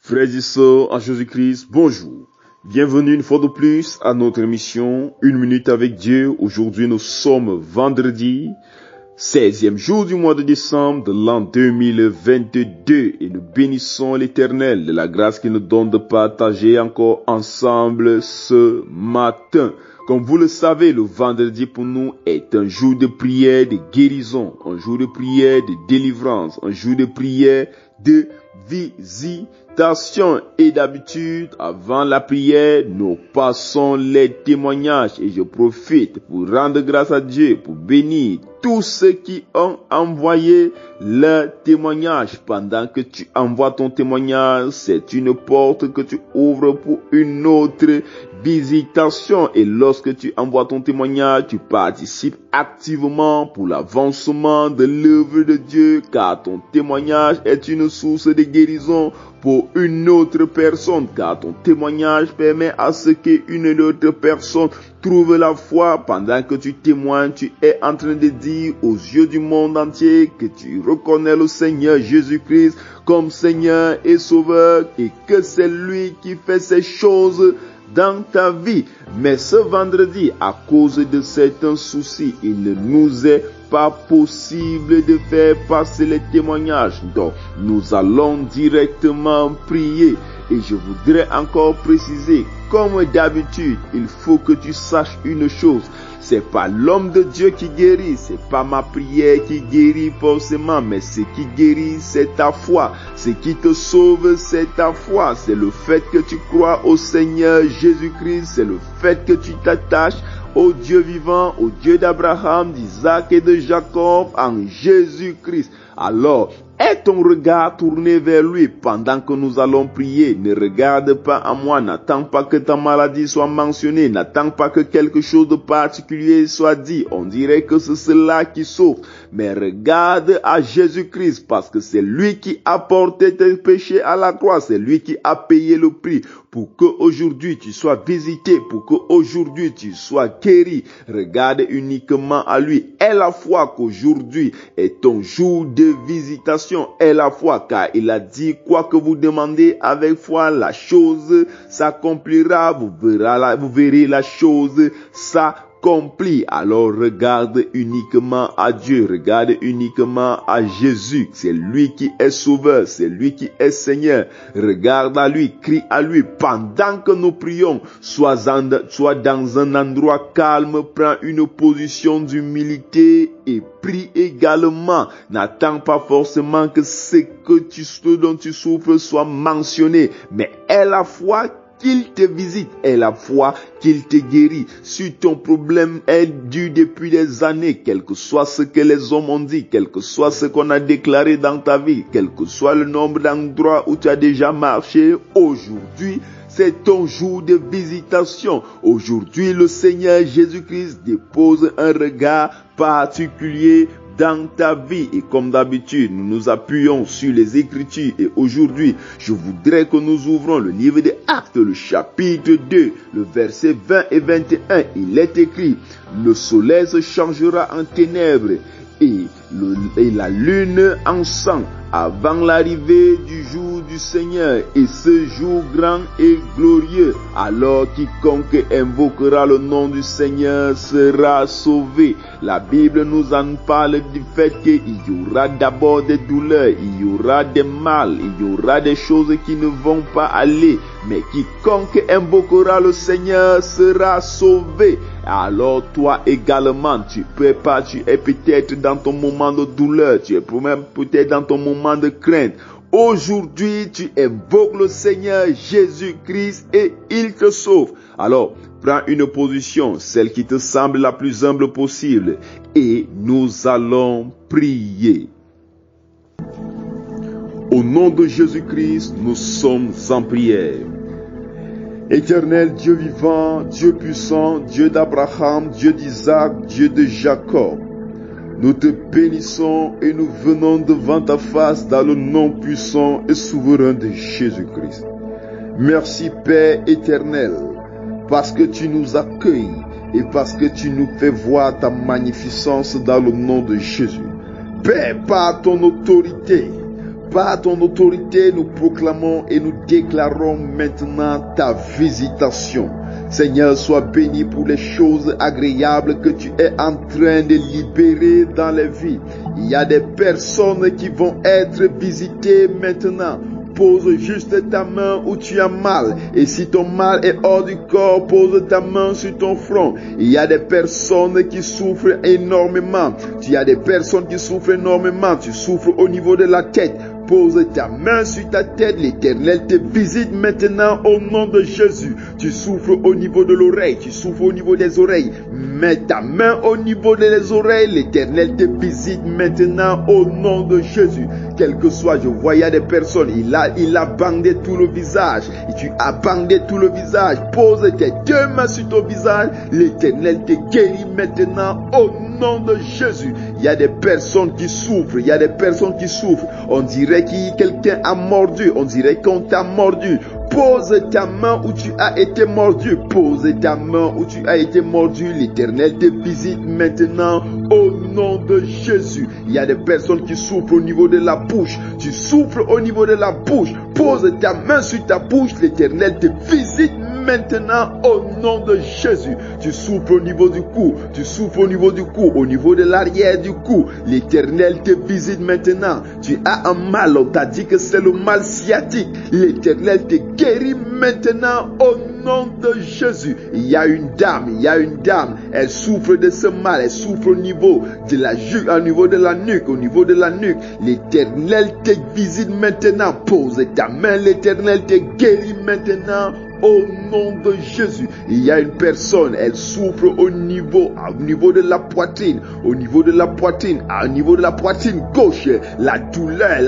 Frères et sœurs en Jésus-Christ, bonjour. Bienvenue une fois de plus à notre émission Une minute avec Dieu. Aujourd'hui, nous sommes vendredi, 16e jour du mois de décembre de l'an 2022 et nous bénissons l'Éternel de la grâce qu'il nous donne de partager encore ensemble ce matin. Comme vous le savez, le vendredi pour nous est un jour de prière, de guérison, un jour de prière, de délivrance, un jour de prière, de visitation. Et d'habitude, avant la prière, nous passons les témoignages et je profite pour rendre grâce à Dieu, pour bénir tous ceux qui ont envoyé leur témoignage. Pendant que tu envoies ton témoignage, c'est une porte que tu ouvres pour une autre visitation. Et lorsque tu envoies ton témoignage, tu participes activement pour l'avancement de l'œuvre de Dieu, car ton témoignage est une source de guérison pour une autre personne, car ton témoignage permet à ce qu'une autre personne trouve la foi. Pendant que tu témoignes, tu es en train de dire aux yeux du monde entier que tu reconnais le Seigneur Jésus-Christ comme Seigneur et Sauveur et que c'est lui qui fait ces choses dans ta vie. Mais ce vendredi, à cause de certains soucis, il ne nous est pas possible de faire passer les témoignages. Donc, nous allons directement prier. Et je voudrais encore préciser, comme d'habitude, il faut que tu saches une chose. C'est pas l'homme de Dieu qui guérit, c'est pas ma prière qui guérit forcément, mais ce qui guérit, c'est ta foi. Ce qui te sauve, c'est ta foi. C'est le fait que tu crois au Seigneur Jésus-Christ, c'est le fait que tu t'attaches au Dieu vivant, au Dieu d'Abraham, d'Isaac et de Jacob, en Jésus-Christ. Alors, est ton regard tourné vers lui pendant que nous allons prier. Ne regarde pas à moi, n'attends pas que ta maladie soit mentionnée, n'attends pas que quelque chose de particulier soit dit. On dirait que c'est cela qui sauve. Mais regarde à Jésus-Christ parce que c'est lui qui a porté tes péchés à la croix, c'est lui qui a payé le prix pour que aujourd'hui tu sois visité, pour que aujourd'hui tu sois guéri. Regarde uniquement à lui. Aie la foi qu'aujourd'hui est ton jour de visitation. Aie la foi car il a dit quoi que vous demandez avec foi, la chose s'accomplira. Vous verrez la chose s'accomplir. Alors regarde uniquement à Dieu, regarde uniquement à Jésus. C'est lui qui est sauveur, c'est lui qui est Seigneur. Regarde à lui, crie à lui pendant que nous prions. Sois dans un endroit calme, prends une position d'humilité et prie également. N'attends pas forcément que ce dont tu souffres soit mentionné, mais aie la foi qu'il te visite, est la foi qu'il te guérit. Si ton problème est dû depuis des années, quel que soit ce que les hommes ont dit, quel que soit ce qu'on a déclaré dans ta vie, quel que soit le nombre d'endroits où tu as déjà marché, aujourd'hui, c'est ton jour de visitation. Aujourd'hui, le Seigneur Jésus-Christ dépose un regard particulier dans ta vie. Et comme d'habitude, nous nous appuyons sur les Écritures. Et aujourd'hui, je voudrais que nous ouvrons le livre des Actes, le chapitre 2, le verset 20 et 21. Il est écrit, le soleil se changera en ténèbres et la lune en sang avant l'arrivée du jour du Seigneur, et ce jour grand et glorieux. Alors quiconque invoquera le nom du Seigneur sera sauvé. La Bible nous en parle du fait qu'il y aura d'abord des douleurs, il y aura des mal, il y aura des choses qui ne vont pas aller, mais quiconque invoquera le Seigneur sera sauvé. Alors toi également, tu es peut-être dans ton moment de douleur, tu es même peut-être dans ton moment de crainte. Aujourd'hui, tu invoques le Seigneur Jésus-Christ et il te sauve. Alors, prends une position, celle qui te semble la plus humble possible, et nous allons prier. Au nom de Jésus-Christ, nous sommes en prière. Éternel Dieu vivant, Dieu puissant, Dieu d'Abraham, Dieu d'Isaac, Dieu de Jacob, nous te bénissons et nous venons devant ta face dans le nom puissant et souverain de Jésus-Christ. Merci Père éternel, parce que tu nous accueilles et parce que tu nous fais voir ta magnificence dans le nom de Jésus. Père, par ton autorité, par ton autorité, nous proclamons et nous déclarons maintenant ta visitation. Seigneur, sois béni pour les choses agréables que tu es en train de libérer dans les vies. Il y a des personnes qui vont être visitées maintenant. Pose juste ta main où tu as mal. Et si ton mal est hors du corps, pose ta main sur ton front. Il y a des personnes qui souffrent énormément. Il y a des personnes qui souffrent énormément. Tu souffres au niveau de la tête. Pose ta main sur ta tête, l'Éternel te visite maintenant au nom de Jésus. Tu souffres au niveau de l'oreille, tu souffres au niveau des oreilles. Mets ta main au niveau des oreilles, l'Éternel te visite maintenant au nom de Jésus. Quel que soit, je vois, il y a des personnes, il a bandé tout le visage. Et tu as bandé tout le visage. Pose tes deux mains sur ton visage, l'Éternel te guérit maintenant au nom de Jésus. Il y a des personnes qui souffrent, il y a des personnes qui souffrent. On dirait que quelqu'un a mordu, on dirait qu'on t'a mordu. Pose ta main où tu as été mordu. Pose ta main où tu as été mordu. L'Éternel te visite maintenant au nom de Jésus. Il y a des personnes qui souffrent au niveau de la bouche. Tu souffres au niveau de la bouche. Pose ta main sur ta bouche. L'Éternel te visite maintenant au nom de Jésus. Tu souffres au niveau du cou. Tu souffres au niveau du cou. Au niveau de l'arrière du cou. L'Éternel te visite maintenant. Tu as un mal. On t'a dit que c'est le mal sciatique. L'Éternel te guérit maintenant au nom de Jésus. Il y a une dame. Elle souffre de ce mal. Elle souffre au niveau de la nuque. L'Éternel te visite maintenant. Pose ta main. L'Éternel te guérit maintenant au nom de Jésus. Il y a une personne, elle souffre au niveau de la poitrine, au niveau de la poitrine gauche, la douleur.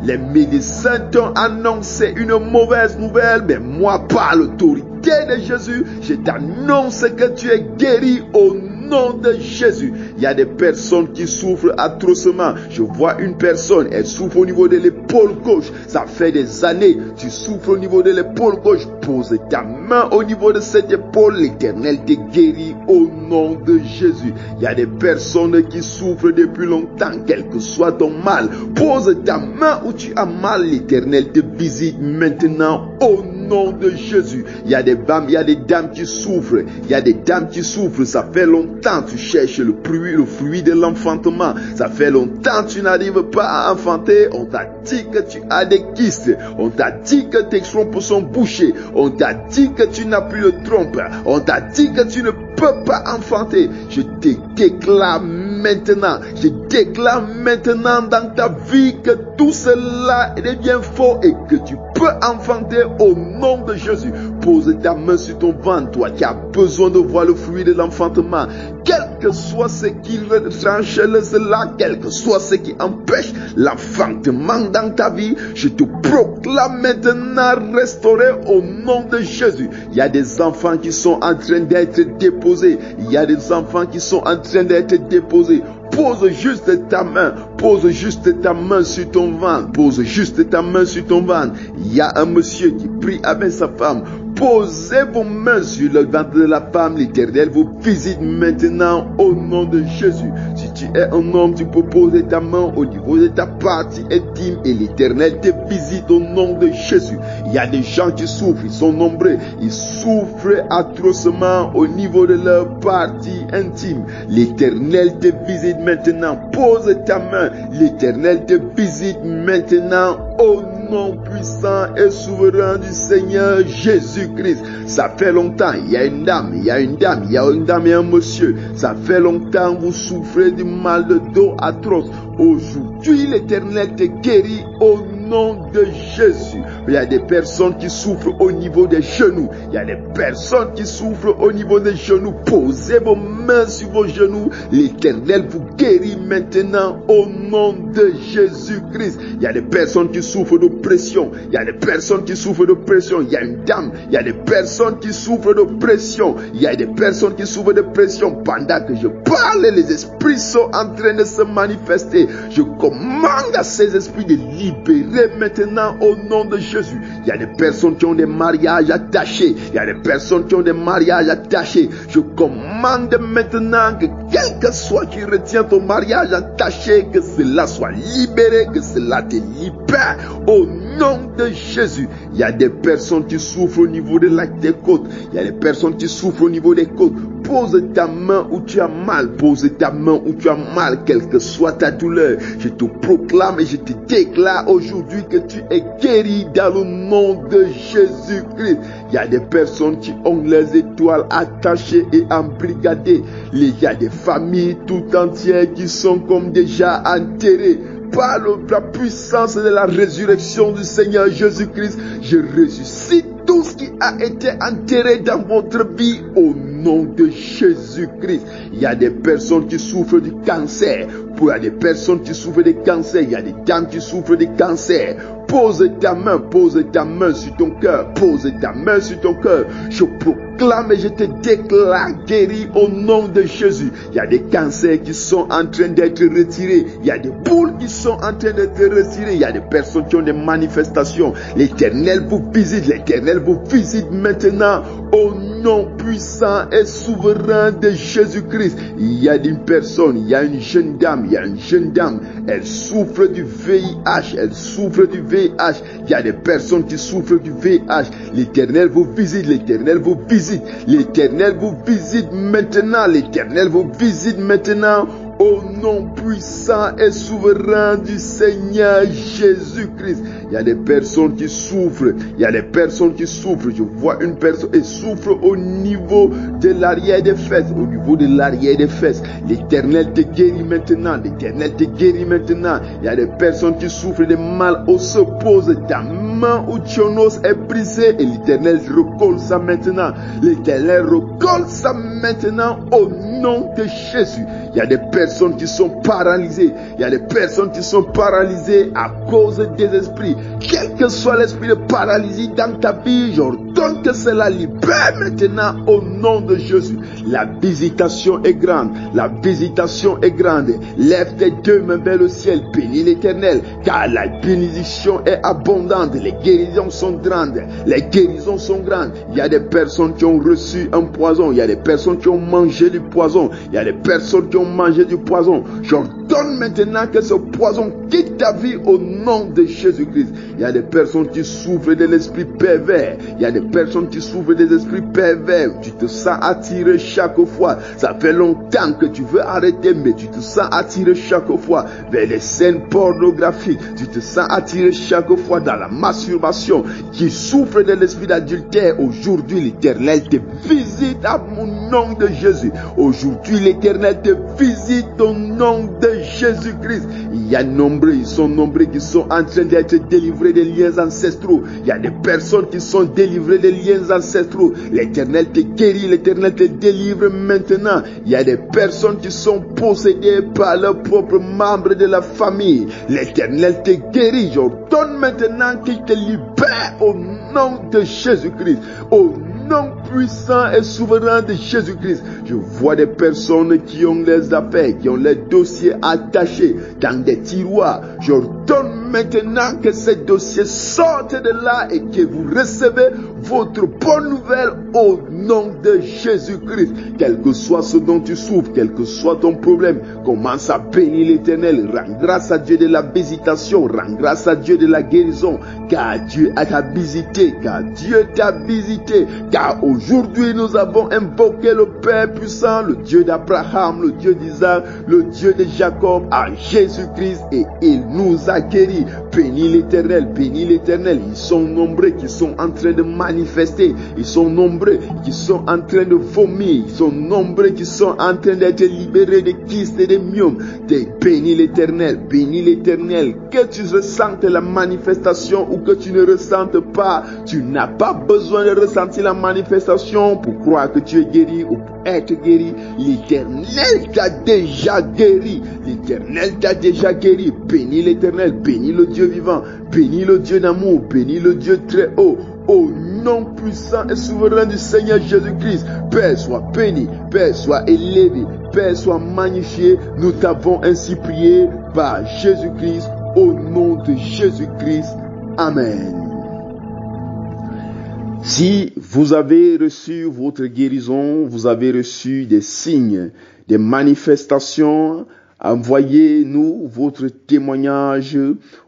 Les médecins t'ont annoncé une mauvaise nouvelle, mais moi, par l'autorité de Jésus, je t'annonce que tu es guéri au nom de Jésus. Il y a des personnes qui souffrent atrocement. Je vois une personne, elle souffre au niveau de l'épaule gauche. Ça fait des années, tu souffres au niveau de l'épaule gauche. Pose ta main au niveau de cette épaule. L'Éternel te guérit au nom de Jésus. Il y a des personnes qui souffrent depuis longtemps, quel que soit ton mal. Pose ta main où tu as mal. L'Éternel te visite maintenant au nom de Jésus. Il y a des dames qui souffrent. Ça fait longtemps tu cherches le fruit de l'enfantement. Ça fait longtemps tu n'arrives pas à enfanter. On t'a dit que tu as des kystes. On t'a dit que tes trompes sont bouchées. On t'a dit que tu n'as plus de trompe. On t'a dit que tu ne peux pas enfanter. Je te déclare maintenant dans ta vie que tout cela devient faux et que tu peux enfanter au nom de Jésus. Pose ta main sur ton ventre, toi qui as besoin de voir le fruit de l'enfantement. Quel que soit ce qui retranche cela, quel que soit ce qui empêche l'enfantement dans ta vie, je te proclame maintenant restauré au nom de Jésus. Il y a des enfants qui sont en train d'être déposés. Pose juste ta main sur ton ventre. Il y a un monsieur qui prie avec sa femme. Posez vos mains sur le ventre de la femme. L'Éternel vous visite maintenant au nom de Jésus. Si tu es un homme, tu peux poser ta main au niveau de ta partie intime et l'Éternel te visite au nom de Jésus. Il y a des gens qui souffrent, ils sont nombreux. Ils souffrent atrocement au niveau de leur partie intime. L'Éternel te visite maintenant. Pose ta main. L'Éternel te visite maintenant au nom puissant et souverain du Seigneur Jésus-Christ. Ça fait longtemps, il y a une dame et un monsieur. Ça fait longtemps vous souffrez du mal de dos atroce. Aujourd'hui, l'Éternel te guérit au nom de Jésus. Il y a des personnes qui souffrent au niveau des genoux. Posez vos mains sur vos genoux. L'Éternel vous guérit maintenant au nom de Jésus-Christ. Il y a des personnes qui souffrent d'oppression. Il y a des personnes qui souffrent d'oppression. Il y a une dame. Il y a des personnes qui souffrent d'oppression. Pendant que je parle, les esprits sont en train de se manifester. Je commande à ces esprits de libérer briser maintenant au nom de Jésus. Il y a des personnes qui ont des mariages attachés. Il y a des personnes qui ont des mariages attachés. Je commande maintenant que quel que soit qui retient ton mariage attaché, que cela soit libéré, que cela te libère au nom de Jésus. Il y a des personnes qui souffrent au niveau des côtes. Il y a des personnes qui souffrent au niveau des côtes. Pose ta main où tu as mal. Pose ta main où tu as mal, quelle que soit ta douleur. Je te proclame et je te déclare aujourd'hui que tu es guéri dans le nom de Jésus-Christ. Il y a des personnes qui ont les étoiles attachées et embrigadées. Il y a des familles tout entières qui sont comme déjà enterrées. Par la puissance de la résurrection du Seigneur Jésus-Christ, je ressuscite tout ce qui a été enterré dans votre vie au nom de Jésus-Christ. Il y a des personnes qui souffrent du cancer. Il y a des personnes qui souffrent de cancer. Il y a des dames qui souffrent de cancer. Pose ta main sur ton cœur. Pose ta main sur ton cœur. Je proclame et je te déclare guéri au nom de Jésus. Il y a des cancers qui sont en train d'être retirés. Il y a des boules qui sont en train d'être retirées. Il y a des personnes qui ont des manifestations. L'Éternel vous visite. L'Éternel vous visite maintenant au nom puissant et souverain de Jésus-Christ. Il y a une personne, il y a une jeune dame, elle souffre du VIH, il y a des personnes qui souffrent du VIH. L'Éternel vous visite, l'Éternel vous visite maintenant au nom puissant et souverain du Seigneur Jésus-Christ. Il y a des personnes qui souffrent. Je vois une personne et souffre au niveau de l'arrière des fesses. L'Éternel te guérit maintenant. Il y a des personnes qui souffrent de mal osseux. Pose ta main où ton os est brisé et l'Éternel recolle ça maintenant. Au nom de Jésus. Il y a des personnes qui sont paralysées. À cause des esprits. Quel que soit l'esprit de paralysie dans ta vie, j'ordonne que cela libère maintenant au nom de Jésus. La visitation est grande. Lève tes deux mains vers le ciel. Bénis l'Éternel, car la bénédiction est abondante. Les guérisons sont grandes. Il y a des personnes qui ont reçu un poison. Il y a des personnes qui ont mangé du poison. J'ordonne maintenant que ce poison quitte ta vie au nom de Jésus-Christ. Il y a des personnes qui souffrent de l'esprit pervers. Tu te sens attiré chaque fois. Ça fait longtemps que tu veux arrêter, mais tu te sens attiré chaque fois vers les scènes pornographiques. Tu te sens attiré chaque fois dans la masturbation. Qui souffre de l'esprit d'adultère. Aujourd'hui, l'Éternel te visite à mon nom de Jésus. Aujourd'hui, l'Éternel te visite au nom de Jésus-Christ. Il y a ils sont nombreux qui sont en train d'être délivrés des liens ancestraux. Il y a des personnes qui sont délivrées des liens ancestraux. L'Éternel te guérit, l'Éternel te délivre maintenant. Il y a des personnes qui sont possédées par leurs propres membres de la famille. L'Éternel te guérit. J'ordonne maintenant qu'il te libère au nom de Jésus-Christ. Au nom puissant et souverain de Jésus-Christ. Je vois des personnes qui ont les affaires, qui ont les dossiers attachés dans des tiroirs. J'ordonne maintenant que ces dossiers sortent de là et que vous recevez votre bonne nouvelle au nom de Jésus-Christ. Quel que soit ce dont tu souffres, quel que soit ton problème, commence à bénir l'Éternel. Rends grâce à Dieu de la visitation, rends grâce à Dieu de la guérison, car Dieu t'a visité, car aujourd'hui nous avons invoqué le Père puissant, le Dieu d'Abraham, le Dieu d'Isaac, le Dieu de Jacob, à Jésus-Christ, et il nous a guéris. Bénis l'Éternel. Ils sont nombreux qui sont en train de manifester, ils sont nombreux qui sont en train de vomir, ils sont nombreux qui sont en train d'être libérés de kystes et de myomes. Bénis l'Éternel, que tu ressentes la manifestation ou que tu ne ressentes pas, tu n'as pas besoin de ressentir la manifestation pour croire que tu es guéri ou pour être guéri. L'Éternel t'a déjà guéri. Bénis l'Éternel, bénis le Dieu vivant, bénis le Dieu d'amour, bénis le Dieu très haut. Au nom puissant et souverain du Seigneur Jésus-Christ, Père soit béni, Père soit élevé, Père soit magnifié. Nous t'avons ainsi prié par Jésus-Christ au nom de Jésus-Christ. Amen. Si vous avez reçu votre guérison, vous avez reçu des signes, des manifestations, envoyez-nous votre témoignage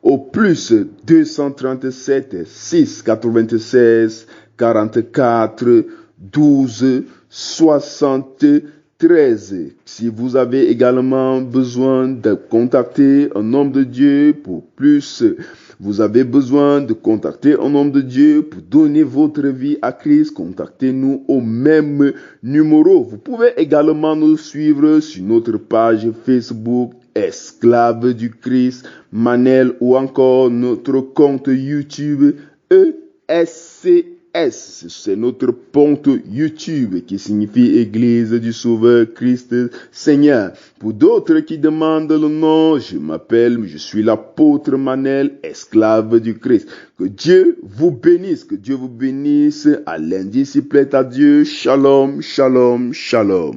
au plus 237 696 44 12 73. Si vous avez également besoin de contacter un homme de Dieu pour plus, vous avez besoin de contacter un homme de Dieu pour donner votre vie à Christ, contactez-nous au même numéro. Vous pouvez également nous suivre sur notre page Facebook Esclaves du Christ, Manel, ou encore notre compte YouTube ESCS. C'est notre compte YouTube qui signifie Église du Sauveur Christ Seigneur. Pour d'autres qui demandent le nom, je suis l'apôtre Manel, esclave du Christ. Que Dieu vous bénisse, que Dieu vous bénisse. À lundi, s'il plaît à Dieu. Shalom, shalom, shalom.